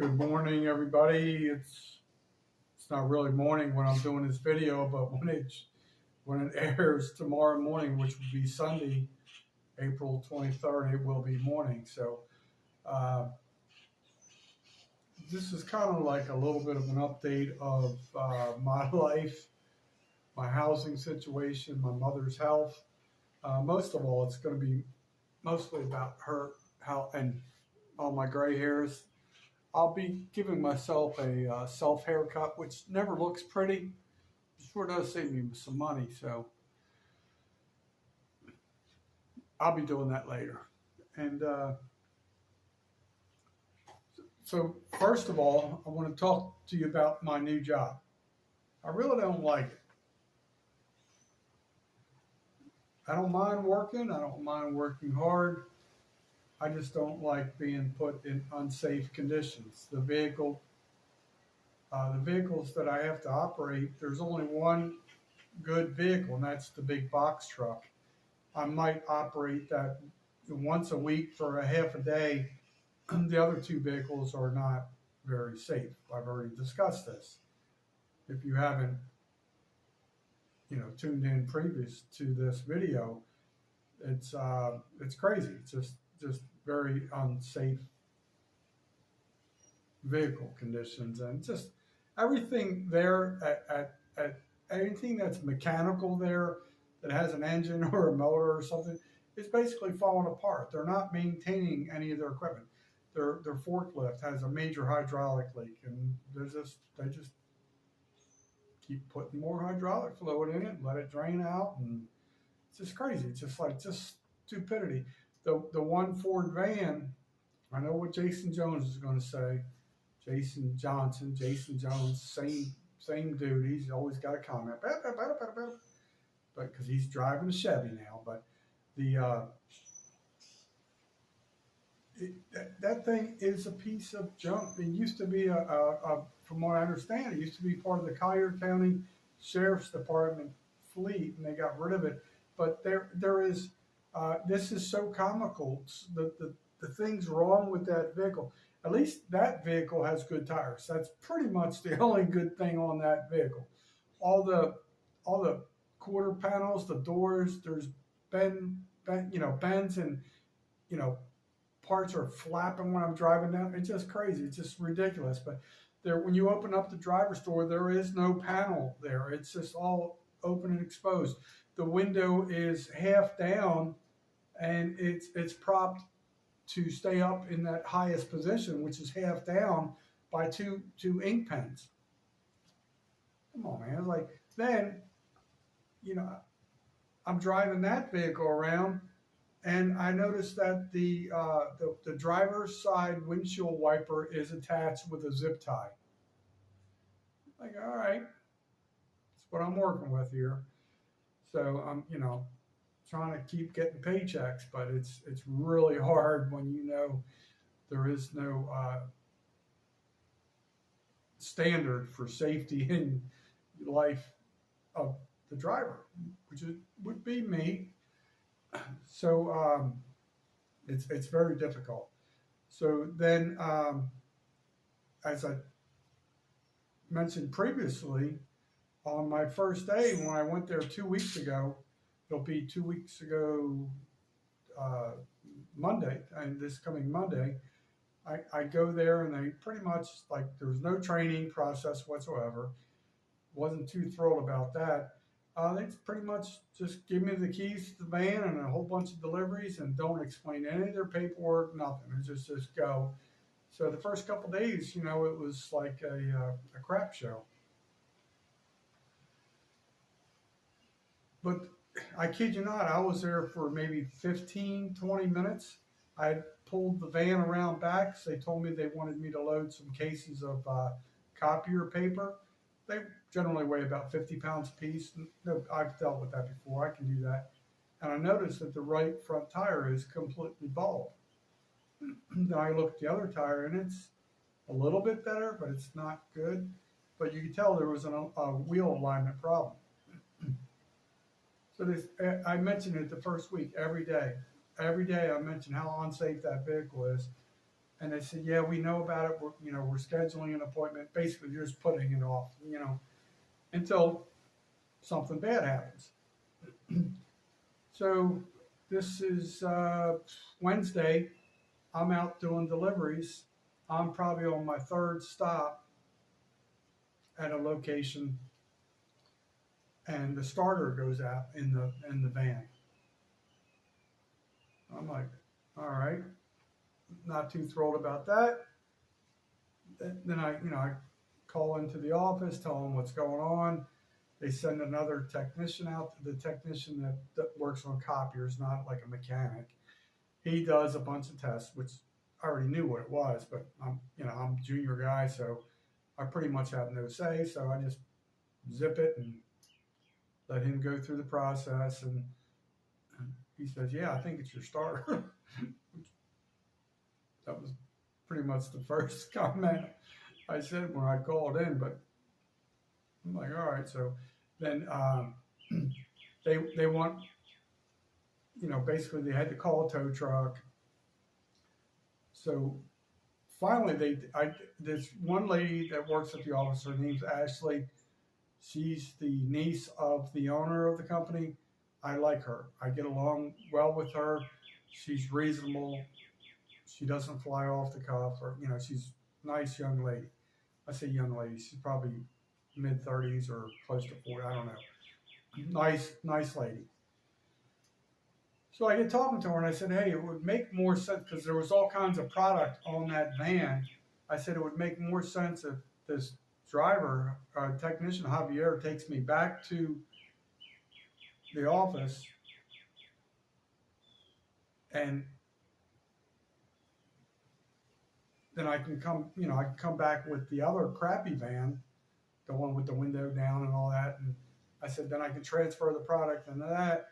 Good morning, everybody. It's not really morning when I'm doing this video, but when it airs tomorrow morning, which will be Sunday, April 23rd, it will be morning. So uh, this is kind of like a little bit of an update of my life, my housing situation, my mother's health. Most of all, it's going to be mostly about her health and all my gray hairs. I'll be giving myself a self haircut, which never looks pretty. Sure does save me some money, so I'll be doing that later. And so, first of all, I want to talk to you about my new job. I really don't like it. I don't mind working. I don't mind working hard. I just don't like being put in unsafe conditions. The vehicles that I have to operate, there's only one good vehicle, and that's the big box truck. I might operate that once a week for a half a day. The other two vehicles are not very safe. I've already discussed this. If you haven't, tuned in previous to this video, it's crazy. It's just very unsafe vehicle conditions, and just everything there at anything that's mechanical there that has an engine or a motor or something is basically falling apart. They're not maintaining any of their equipment. Their forklift has a major hydraulic leak, and they just keep putting more hydraulic fluid in it, let it drain out, and it's just crazy. It's just stupidity. The one Ford van, I know what Jason Jones is going to say. Jason Johnson, Jason Jones, same dude. He's always got a comment, but because he's driving a Chevy now. But the that thing is a piece of junk. It used to be from what I understand, it used to be part of the Collier County Sheriff's Department fleet, and they got rid of it. But there is this is so comical. The things wrong with that vehicle. At least that vehicle has good tires. That's pretty much the only good thing on that vehicle. All the all the quarter panels, the doors, there's bends and you know parts are flapping when I'm driving down. It's just crazy. It's just ridiculous. But there, when you open up the driver's door, there is no panel there. It's just all open and exposed. The window is half down, and it's propped to stay up in that highest position, which is half down, by two ink pens. Come on, man! Like then, you know, I'm driving that vehicle around, and I noticed that the driver's side windshield wiper is attached with a zip tie. Like, all right, that's what I'm working with here. So I'm, trying to keep getting paychecks, but it's really hard when there is no standard for safety in life of the driver, would be me. So it's very difficult. So then, as I mentioned previously, on my first day when I went there 2 weeks ago, it'll be 2 weeks ago uh, Monday, and this coming Monday, I go there and they pretty much like there was no training process whatsoever. Wasn't too thrilled about that. They pretty much just give me the keys to the van and a whole bunch of deliveries and don't explain any of their paperwork, nothing. It's just go. So the first couple of days, it was like a crap show. But I kid you not, I was there for maybe 15, 20 minutes. I pulled the van around back. So they told me they wanted me to load some cases of copier paper. They generally weigh about 50 pounds a piece. No, I've dealt with that before. I can do that. And I noticed that the right front tire is completely bald. Then I looked at the other tire, and it's a little bit better, but it's not good. But you can tell there was a wheel alignment problem. So I mentioned it the first week every day. Every day I mention how unsafe that vehicle is, And they said, yeah, we know about it. We're scheduling an appointment. Basically, you're just putting it off, until something bad happens. So this is Wednesday. I'm out doing deliveries. I'm probably on my third stop at a location, and the starter goes out in the van. I'm like, all right, not too thrilled about that. Then I call into the office, tell them what's going on. They send another technician out. The technician that works on copiers, not like a mechanic. He does a bunch of tests, which I already knew what it was, but I'm a junior guy, so I pretty much have no say. So I just zip it and let him go through the process. And he says, "Yeah, I think it's your starter." That was pretty much the first comment I said when I called in. But I'm like, all right. So then they want, basically they had to call a tow truck. So finally, this one lady that works at the office, her name's Ashley. She's the niece of the owner of the company. I like her. I get along well with her. She's reasonable. She doesn't fly off the cuff, or she's a nice young lady. I say young lady. She's probably mid-30s or close to 40. I don't know. Nice lady. So I get talking to her, and I said, hey, it would make more sense, because there was all kinds of product on that van. I said it would make more sense if this driver, technician Javier, takes me back to the office, and then I can come back with the other crappy van, the one with the window down and all that. And I said, then I can transfer the product into that.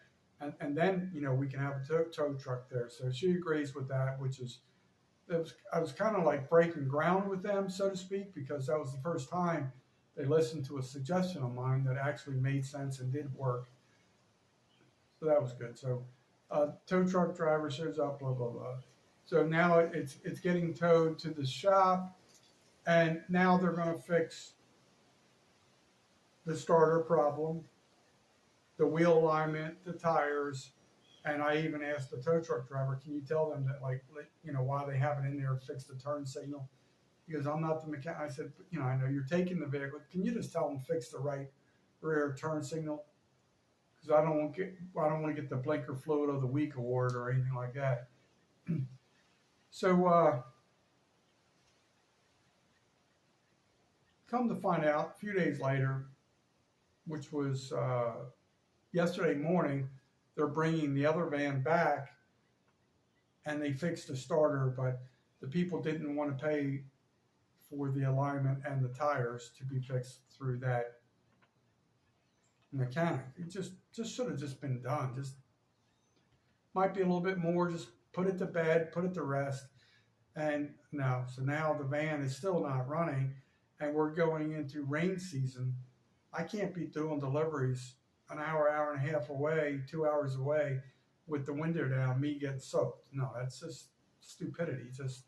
And then, we can have a tow truck there. So she agrees with that, I was kind of like breaking ground with them, so to speak, because that was the first time they listened to a suggestion of mine that actually made sense and did work. So that was good. So tow truck driver shows up, blah, blah, blah. So now it's getting towed to the shop, and now they're going to fix the starter problem, the wheel alignment, the tires. And I even asked the tow truck driver, can you tell them that, why they have it in there, fix the turn signal? Because I'm not the mechanic. I said, I know you're taking the vehicle. Can you just tell them fix the right rear turn signal? Because I don't want to get the blinker fluid of the week award or anything like that. So come to find out, a few days later, which was yesterday morning, they're bringing the other van back, and they fixed the starter, but the people didn't want to pay for the alignment and the tires to be fixed through that mechanic. It just should have just been done. Just might be a little bit more. Just put it to bed, put it to rest. And no, so now the van is still not running, and we're going into rain season. I can't be doing deliveries an hour and a half away, 2 hours away, with the window down, me getting soaked. No, that's just stupidity. Just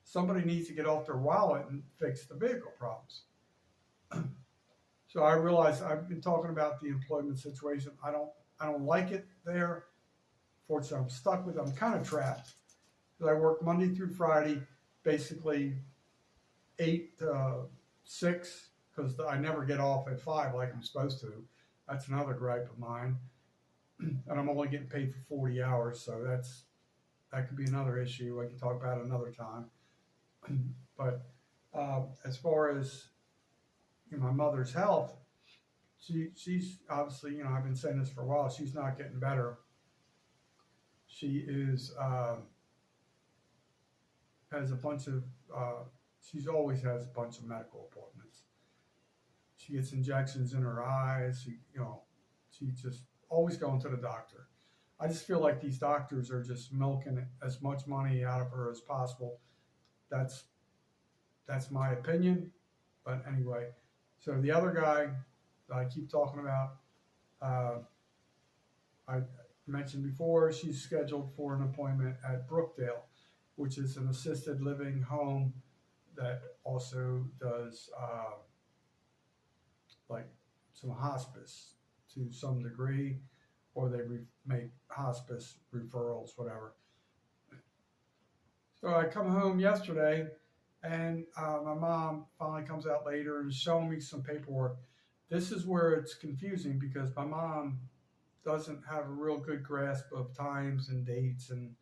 somebody needs to get off their wallet and fix the vehicle problems. So I realized I've been talking about the employment situation. I don't like it there. Fortunately, I'm stuck with it. I'm kind of trapped. I work Monday through Friday, basically 8 to 6, because I never get off at 5 like I'm supposed to. That's another gripe of mine. And I'm only getting paid for 40 hours, so that could be another issue I can talk about another time. But as far as my mother's health, she's obviously, I've been saying this for a while, she's not getting better. She is has a bunch of she always has a bunch of medical appointments. She gets injections in her eyes. She just always going to the doctor. I just feel like these doctors are just milking as much money out of her as possible. That's my opinion. But anyway, so the other guy that I keep talking about, I mentioned before, she's scheduled for an appointment at Brookdale. which is an assisted living home that also does like some hospice to some degree, or they make hospice referrals, whatever. So I come home yesterday, and my mom finally comes out later and is showing me some paperwork. This is where it's confusing because my mom doesn't have a real good grasp of times and dates, and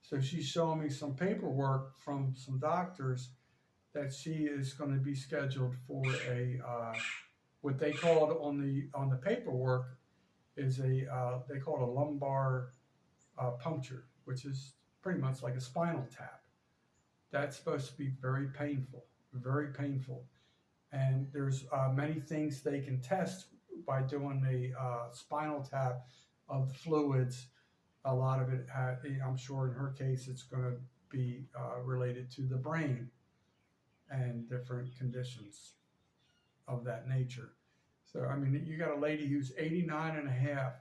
so she's showing me some paperwork from some doctors that she is going to be scheduled for a what they called on the paperwork is they call it a lumbar puncture, which is pretty much like a spinal tap. That's supposed to be very painful, very painful. And there's many things they can test by doing a spinal tap of the fluids. A lot of it, I'm sure in her case, it's going to be related to the brain and different conditions of that nature. So, I mean, you got a lady who's 89 and a half,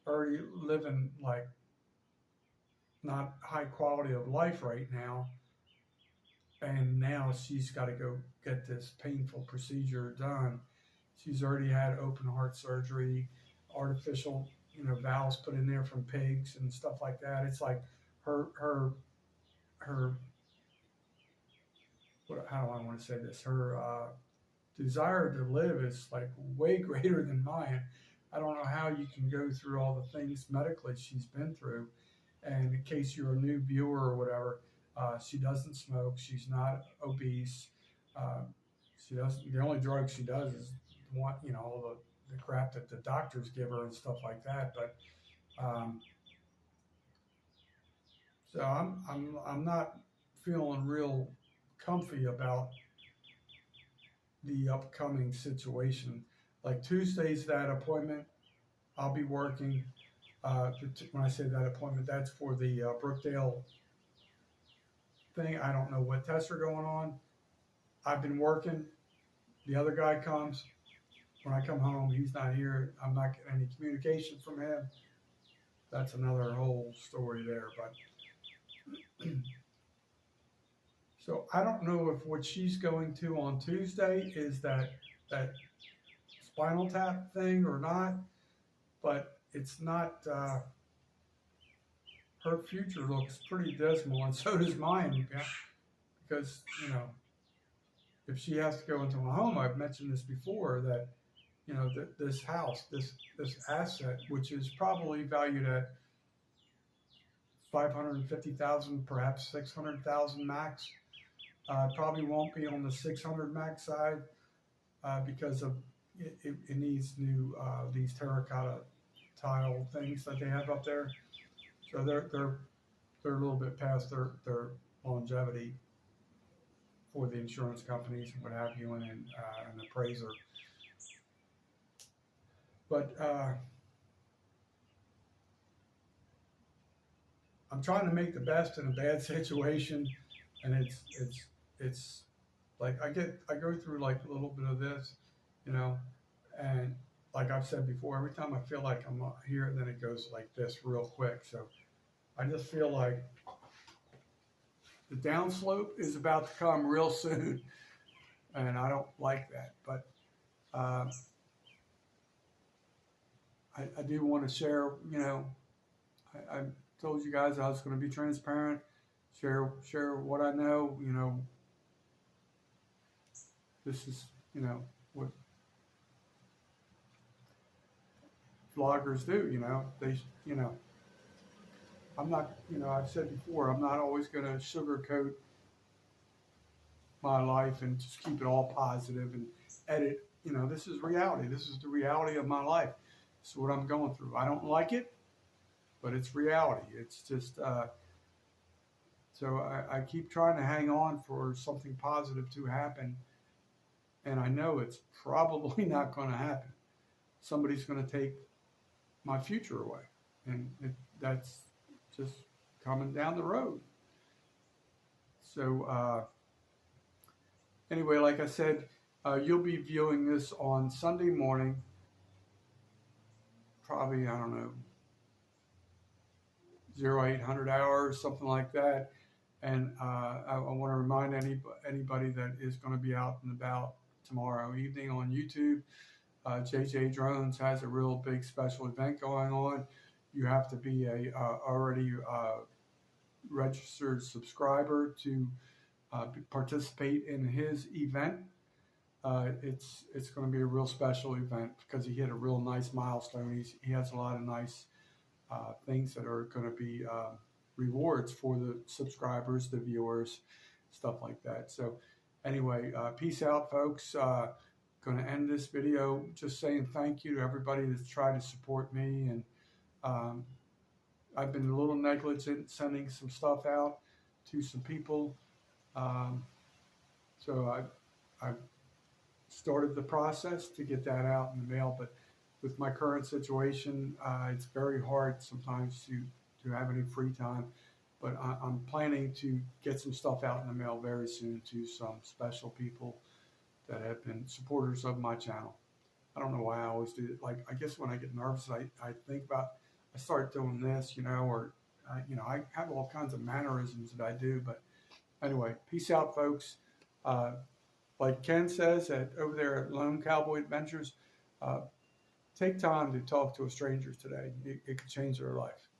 already living like not high quality of life right now. And now she's got to go get this painful procedure done. She's already had open heart surgery, artificial, valves put in there from pigs and stuff like that. It's like her how do I want to say this? Her desire to live is like way greater than mine. I don't know how you can go through all the things medically she's been through. And in case you're a new viewer or whatever, she doesn't smoke. She's not obese. She doesn't. The only drug she does is all the crap that the doctors give her and stuff like that. But so I'm not feeling real comfy about the upcoming situation. Like Tuesday's that appointment. I'll be working. When I say that appointment, that's for the Brookdale thing. I don't know what tests are going on. I've been working. The other guy comes. When I come home, he's not here. I'm not getting any communication from him. That's another whole story there. But so I don't know if what she's going to on Tuesday is that spinal tap thing or not. But it's not. Her future looks pretty dismal, and so does mine. Yeah? Because if she has to go into a home, I've mentioned this before, that this house, this asset, which is probably valued at $550,000, perhaps $600,000 max, probably won't be on the 600 max side because of it needs new these terracotta tile things that they have up there. So they're a little bit past their longevity for the insurance companies and what have you, and an appraiser. But I'm trying to make the best in a bad situation, and it's like I go through like a little bit of this, and like I've said before, every time I feel like I'm here, then it goes like this real quick. So I just feel like the downslope is about to come real soon, and I don't like that. But I do want to share, I told you guys I was going to be transparent, share what I know, this is, what vloggers do, they, I'm not, I've said before, I'm not always going to sugarcoat my life and just keep it all positive and edit, this is reality. This is the reality of my life. This is what I'm going through. I don't like it, but it's reality. It's just, so I keep trying to hang on for something positive to happen. And I know it's probably not going to happen. Somebody's going to take my future away. And that's just coming down the road. So anyway, like I said, you'll be viewing this on Sunday morning. Probably, I don't know, 0800 hours, something like that. And I want to remind anybody that is going to be out and about tomorrow evening on YouTube. JJ Drones has a real big special event going on. You have to be a already registered subscriber to participate in his event. It's going to be a real special event because he hit a real nice milestone. He has a lot of nice things that are going to be rewards for the subscribers, the viewers, stuff like that. So anyway, peace out, folks. Going to end this video just saying thank you to everybody that's tried to support me. And um, I've been a little negligent sending some stuff out to some people. Um, so I've started the process to get that out in the mail, but with my current situation, it's very hard sometimes to have any free time. But I'm planning to get some stuff out in the mail very soon to some special people that have been supporters of my channel. I don't know why I always do it. Like, I guess when I get nervous, I think about, I start doing this, or, I have all kinds of mannerisms that I do. But anyway, peace out, folks. Like Ken says over there at Lone Cowboy Adventures, take time to talk to a stranger today. It could change their life.